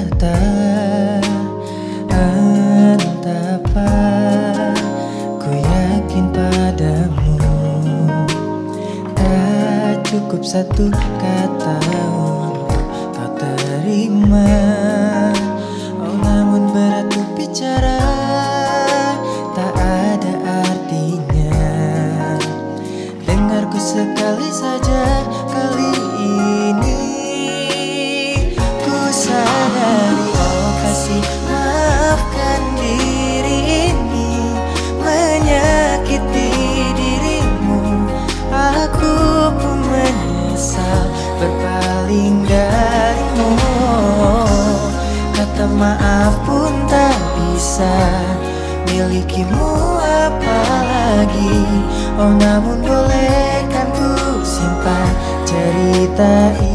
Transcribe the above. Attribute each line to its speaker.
Speaker 1: kata, entah apa, ku yakin padamu. Tak cukup satu kata untuk kau terima. Oh namun berat untuk bicara, tak ada artinya. Dengarku sekali saja, kali ini ku sadari. Oh kasih maafkan diri ini menyakiti dirimu. Aku pun menyesal berpaling darimu. Kata maaf pun tak bisa milikimu apalagi. Oh namun bolehkan ku simpan cerita ini.